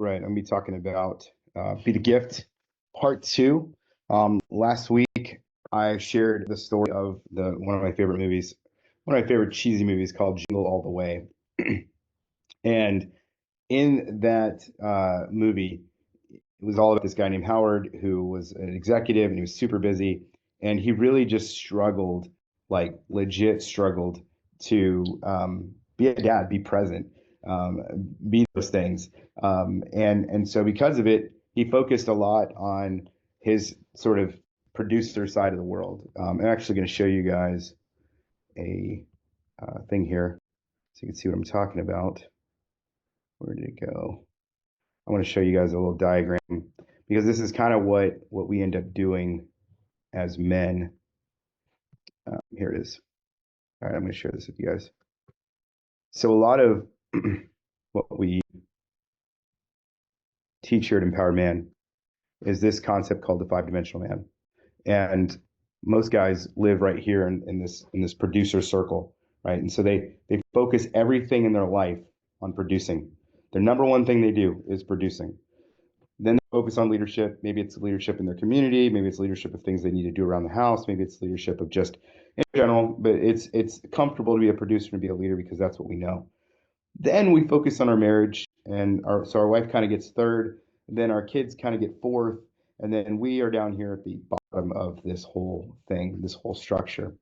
Right. I'm gonna be talking about Be the Gift Part Two. Last week I shared the story of the one of my favorite movies, one of my favorite cheesy movies called Jingle All the Way. And in that movie, it was all about this guy named Howard who was an executive and he was super busy, and he really just struggled, like legit struggled to be a dad, be present, um, be those things. And so because of it, he focused a lot on his sort of producer side of the world. I'm actually going to show you guys a thing here so you can see what I'm talking about. Where did it go? I want to show you guys a little diagram because this is kind of what we end up doing as men. Here it is. All right, I'm going to share this with you guys. So a lot of what we teach here at Empowered Man is this concept called the five-dimensional man. And most guys live right here in this producer circle, right? And so they focus everything in their life on producing. Their number one thing they do is producing. Then they focus on leadership. Maybe it's leadership in their community. Maybe it's leadership of things they need to do around the house. Maybe it's leadership of just in general. But it's comfortable to be a producer and be a leader because that's what we know. Then we focus on our marriage, and our wife kind of gets third. Then our kids kind of get fourth, and then we are down here at the bottom of this whole thing, this whole structure.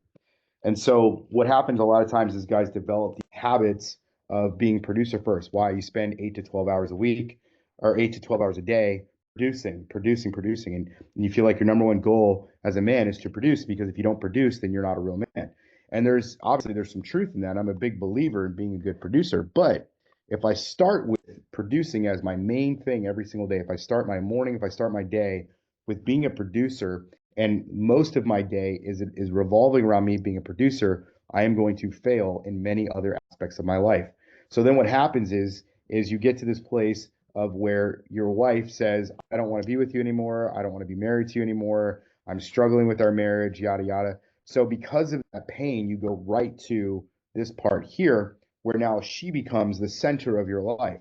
And so what happens a lot of times is guys develop the habits of being producer first. Why? You spend 8 to 12 hours a week or 8 to 12 hours a day producing. And you feel like your number one goal as a man is to produce, because if you don't produce, then you're not a real man. And there's some truth in that. I'm a big believer in being a good producer. But if I start with producing as my main thing every single day, if I start my morning, if I start my day with being a producer, and most of my day is revolving around me being a producer, I am going to fail in many other aspects of my life. So then what happens is you get to this place of where your wife says, I don't want to be with you anymore. I don't want to be married to you anymore. I'm struggling with our marriage, yada yada. So because of that pain, you go right to this part here where now she becomes the center of your life.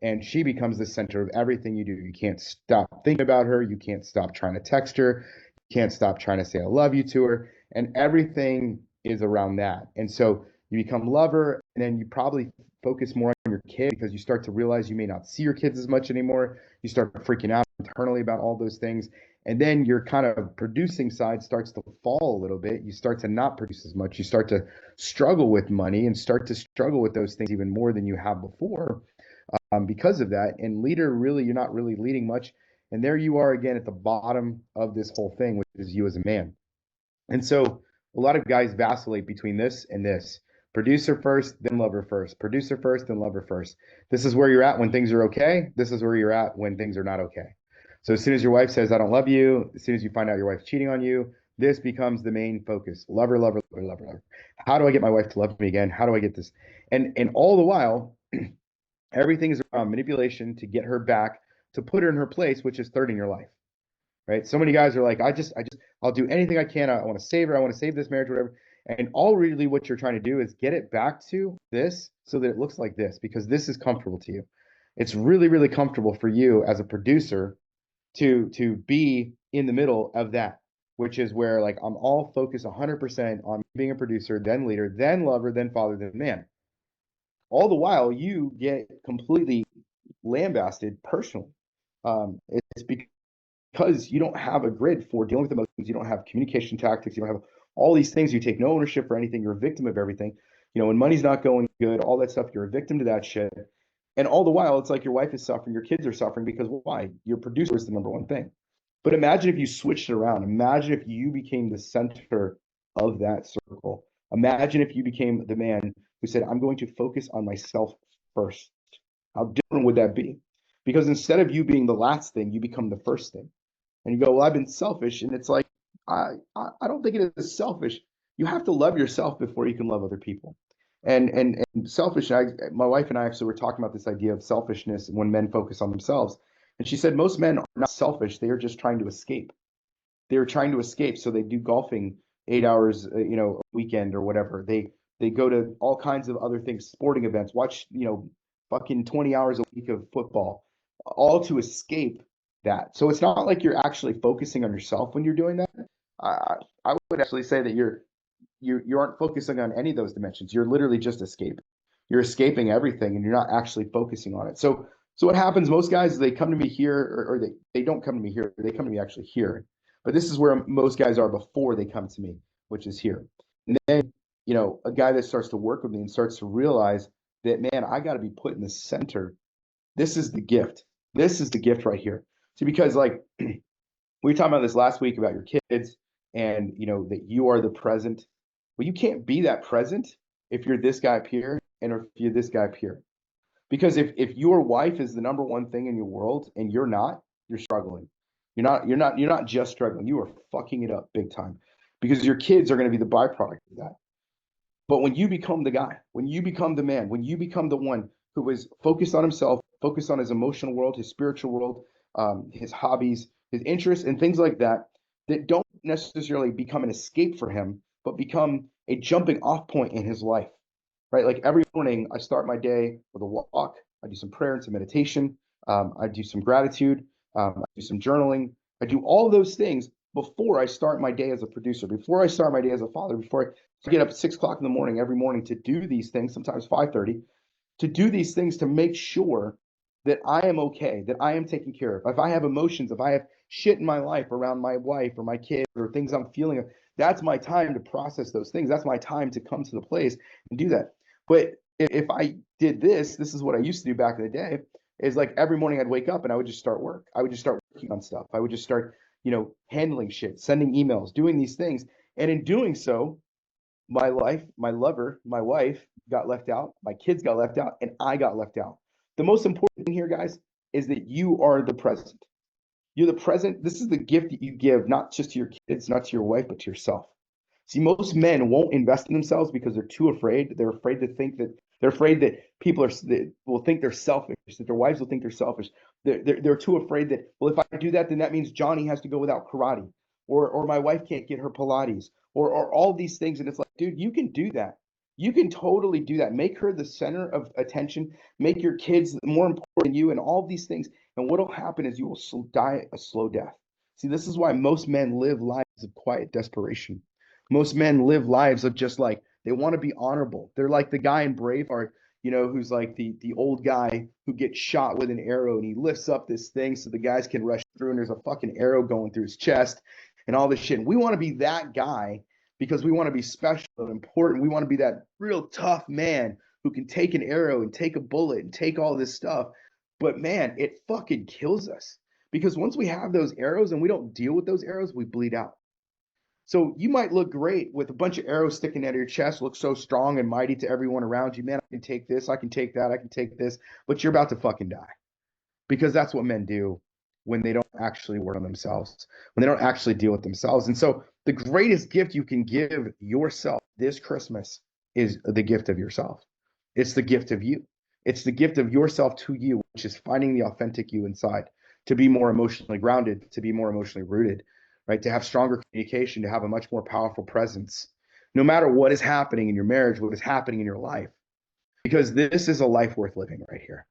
And she becomes the center of everything you do. You can't stop thinking about her. You can't stop trying to text her. You can't stop trying to say I love you to her. And everything is around that. And so you become lover, and then you probably focus more on your kid because you start to realize you may not see your kids as much anymore. You start freaking out internally about all those things. And then your kind of producing side starts to fall a little bit. You start to not produce as much. You start to struggle with money and start to struggle with those things even more than you have before, because of that. And leader, really, you're not really leading much. And there you are again at the bottom of this whole thing, which is you as a man. And so a lot of guys vacillate between this and this. Producer first, then lover first. Producer first, then lover first. This is where you're at when things are okay. This is where you're at when things are not okay. So as soon as your wife says, I don't love you, as soon as you find out your wife's cheating on you, this becomes the main focus. Lover, lover, lover, lover, lover. How do I get my wife to love me again? How do I get this? And all the while, everything is around manipulation to get her back, to put her in her place, which is third in your life, right? So many guys are like, I'll do anything I can. I want to save her. I want to save this marriage, whatever. And all really what you're trying to do is get it back to this so that it looks like this, because this is comfortable to you. It's really, really comfortable for you as a producer to be in the middle of that, which is where like I'm all focused 100% on being a producer, then leader, then lover, then father, then man. All the while you get completely lambasted personally. It's because you don't have a grid for dealing with emotions. You don't have communication tactics. You don't have all these things. You take no ownership for anything. You're a victim of everything. When money's not going good, all that stuff, you're a victim to that shit. And all the while, it's like your wife is suffering, your kids are suffering, because why? Your producer is the number one thing. But imagine if you switched it around. Imagine if you became the center of that circle. Imagine if you became the man who said, I'm going to focus on myself first. How different would that be? Because instead of you being the last thing, you become the first thing. And you go, well, I've been selfish. And it's like, I don't think it is selfish. You have to love yourself before you can love other people. And selfish, my wife and I actually were talking about this idea of selfishness when men focus on themselves. And she said most men are not selfish. They are just trying to escape. They are trying to escape. So they do golfing 8 hours, a weekend or whatever. They go to all kinds of other things, sporting events, watch, fucking 20 hours a week of football. all to escape that. So it's not like you're actually focusing on yourself when you're doing that. I would actually say that you aren't focusing on any of those dimensions. You're literally just escaping. You're escaping everything, and you're not actually focusing on it. So what happens? Most guys, they come to me here, or they don't come to me here. They come to me actually here. But this is where most guys are before they come to me, which is here. And then, a guy that starts to work with me and starts to realize that, man, I got to be put in the center. This is the gift. This is the gift right here. See, because like we were talking about this last week about your kids, and that you are the present. Well, you can't be that present if you're this guy up here and if you're this guy up here. Because if your wife is the number one thing in your world and you're not, you're struggling. You're not just struggling. You are fucking it up big time. Because your kids are going to be the byproduct of that. But when you become the guy, when you become the man, when you become the one who is focused on himself, focused on his emotional world, his spiritual world, his hobbies, his interests, and things like that, that don't necessarily become an escape for him, but become a jumping off point in his life, right? Like every morning, I start my day with a walk. I do some prayer and some meditation. I do some gratitude. I do some journaling. I do all those things before I start my day as a producer, before I start my day as a father, before I get up at 6 o'clock in the morning every morning to do these things, sometimes 5:30, to do these things to make sure that I am okay, that I am taken care of. If I have emotions, if I have shit in my life around my wife or my kids or things I'm feeling, that's my time to process those things. That's my time to come to the place and do that. But if I did this is what I used to do back in the day, is like every morning I'd wake up and I would just start work. I would just start working on stuff. I would just start, handling shit, sending emails, doing these things. And in doing so, my life, my lover, my wife got left out, my kids got left out, and I got left out. The most important thing here, guys, is that you are the present. You're the present. This is the gift that you give, not just to your kids, not to your wife, but to yourself. See, most men won't invest in themselves because they're too afraid. They're afraid that people that will think they're selfish, that their wives will think they're selfish. They're too afraid that, well, if I do that, then that means Johnny has to go without karate, or my wife can't get her Pilates, or all these things. And it's like, dude, you can do that. You can totally do that. Make her the center of attention. Make your kids more important than you, and all these things. And what will happen is you will die a slow death. See, this is why most men live lives of quiet desperation. Most men live lives of just like they want to be honorable. They're like the guy in Braveheart, who's like the old guy who gets shot with an arrow and he lifts up this thing so the guys can rush through and there's a fucking arrow going through his chest and all this shit. And we want to be that guy because we want to be special and important. We want to be that real tough man who can take an arrow and take a bullet and take all this stuff. But man, it fucking kills us because once we have those arrows and we don't deal with those arrows, we bleed out. So you might look great with a bunch of arrows sticking out of your chest, look so strong and mighty to everyone around you. Man, I can take this, I can take that, I can take this, but you're about to fucking die because that's what men do when they don't actually work on themselves, when they don't actually deal with themselves. And so the greatest gift you can give yourself this Christmas is the gift of yourself. It's the gift of you. It's the gift of yourself to you, which is finding the authentic you inside, to be more emotionally grounded, to be more emotionally rooted, right? To have stronger communication, to have a much more powerful presence, no matter what is happening in your marriage, what is happening in your life, because this is a life worth living right here.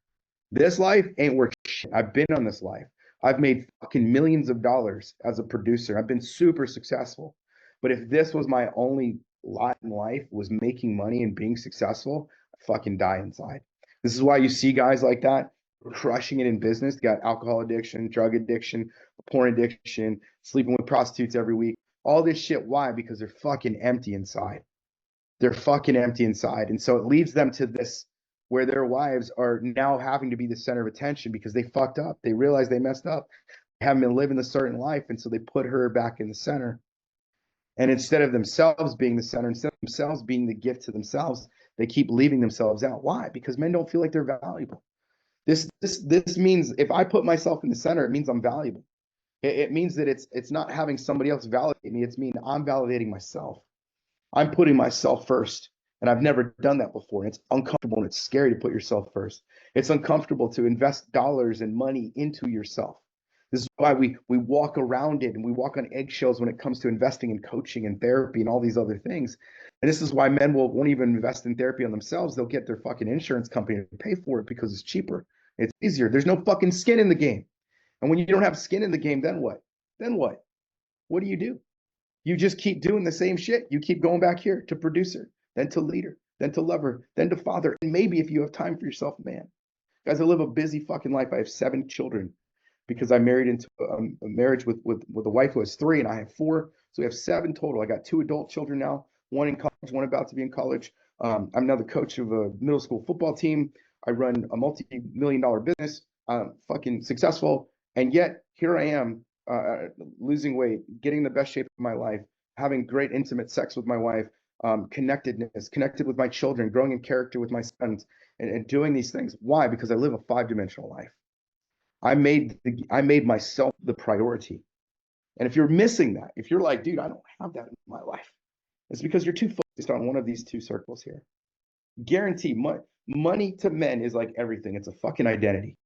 This life ain't worth shit. I've been on this life. I've made fucking millions of dollars as a producer. I've been super successful. But if this was my only lot in life, was making money and being successful, I'd fucking die inside. This is why you see guys like that crushing it in business. They got alcohol addiction, drug addiction, porn addiction, sleeping with prostitutes every week. All this shit. Why? Because they're fucking empty inside. They're fucking empty inside. And so it leads them to this where their wives are now having to be the center of attention because they fucked up. They realize they messed up, they haven't been living a certain life. And so they put her back in the center. And instead of themselves being the center, instead of themselves being the gift to themselves, they keep leaving themselves out. Why? Because men don't feel like they're valuable. This means if I put myself in the center, it means I'm valuable. It means that it's not having somebody else validate me. It's mean I'm validating myself. I'm putting myself first. And I've never done that before. And it's uncomfortable and it's scary to put yourself first. It's uncomfortable to invest dollars and money into yourself. This is why we walk around it and we walk on eggshells when it comes to investing in coaching and therapy and all these other things. And this is why men won't even invest in therapy on themselves. They'll get their fucking insurance company to pay for it because it's cheaper It's easier. There's no fucking skin in the game. And when you don't have skin in the game, then what? Then what? What do? You just keep doing the same shit. You keep going back here to producer, then to leader, then to lover, then to father. And maybe if you have time for yourself, man. Guys, I live a busy fucking life. I have 7 children because I married into a marriage with a wife who has 3, and I have 4. So we have 7 total. I got 2 adult children now, one in college, one about to be in college. I'm now the coach of a middle school football team. I run a multi-million-dollar business. I'm fucking successful, and yet here I am, losing weight, getting the best shape of my life, having great intimate sex with my wife, connectedness, connected with my children, growing in character with my sons, and doing these things. Why? Because I live a 5-dimensional life. I made myself the priority. And if you're missing that, if you're like, dude, I don't have that in my life, it's because you're too focused on one of these 2 circles here. Guarantee money to men is like everything. It's a fucking identity.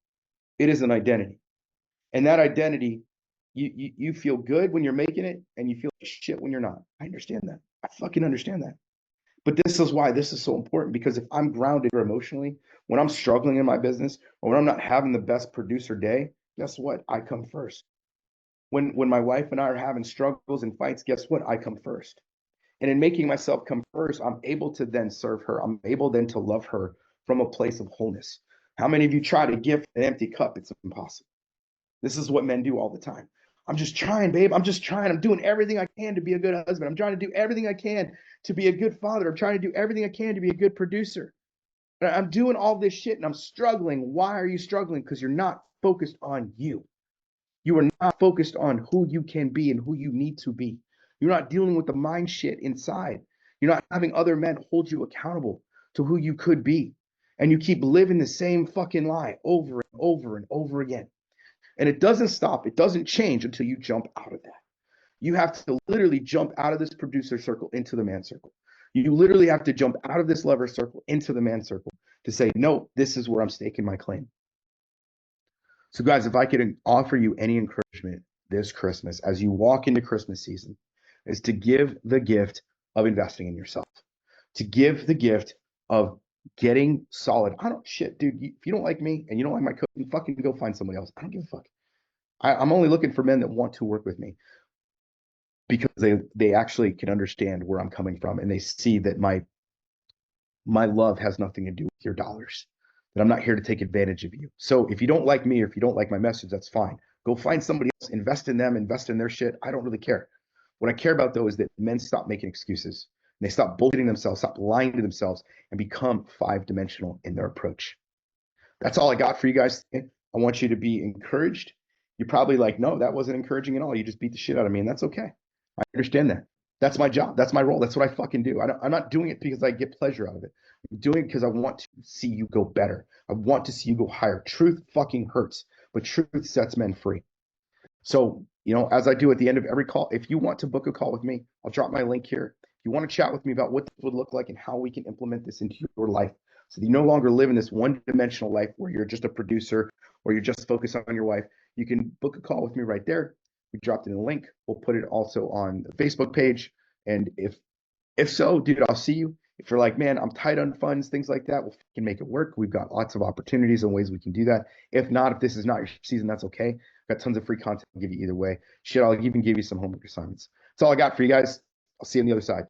It is an identity. And that identity, you feel good when you're making it, and you feel like shit when you're not. I understand that. I fucking understand that. But this is why this is so important, because if I'm grounded emotionally, when I'm struggling in my business, or when I'm not having the best producer day, guess what? I come first. When my wife and I are having struggles and fights, guess what? I come first. And in making myself come first, I'm able to then serve her. I'm able then to love her from a place of wholeness. How many of you try to give an empty cup? It's impossible. This is what men do all the time. I'm just trying, babe. I'm just trying. I'm doing everything I can to be a good husband. I'm trying to do everything I can to be a good father. I'm trying to do everything I can to be a good producer. I'm doing all this shit and I'm struggling. Why are you struggling? Because you're not focused on you. You are not focused on who you can be and who you need to be. You're not dealing with the mind shit inside. You're not having other men hold you accountable to who you could be. And you keep living the same fucking lie over and over and over again. And it doesn't stop. It doesn't change until you jump out of that. You have to literally jump out of this producer circle into the man circle. You literally have to jump out of this lover circle into the man circle to say, no, this is where I'm staking my claim. So, guys, if I could offer you any encouragement this Christmas as you walk into Christmas season, is to give the gift of investing in yourself, to give the gift of getting solid. I don't shit, dude. If you don't like me and you don't like my code, fucking go find somebody else. I don't give a fuck. I'm only looking for men that want to work with me because they actually can understand where I'm coming from, and they see that my love has nothing to do with your dollars. That I'm not here to take advantage of you. So if you don't like me or if you don't like my message, that's fine. Go find somebody else, invest in them, invest in their shit. I don't really care. What I care about though is that men stop making excuses. And they stop bullshitting themselves, stop lying to themselves, and become 5-dimensional in their approach. That's all I got for you guys today. I want you to be encouraged. You're probably like, no, that wasn't encouraging at all. You just beat the shit out of me, and that's okay. I understand that. That's my job. That's my role. That's what I fucking do. I'm not doing it because I get pleasure out of it. I'm doing it because I want to see you go better. I want to see you go higher. Truth fucking hurts, but truth sets men free. So, as I do at the end of every call, if you want to book a call with me, I'll drop my link here. If you want to chat with me about what this would look like and how we can implement this into your life so that you no longer live in this one-dimensional life where you're just a producer or you're just focused on your wife, you can book a call with me right there. We dropped in a link. We'll put it also on the Facebook page. And if so, dude, I'll see you. If you're like, man, I'm tight on funds, things like that, we can make it work. We've got lots of opportunities and ways we can do that. If not, if this is not your season, that's okay. Got tons of free content I'll give you either way. Shit, I'll even give you some homework assignments. That's all I got for you guys. I'll see you on the other side.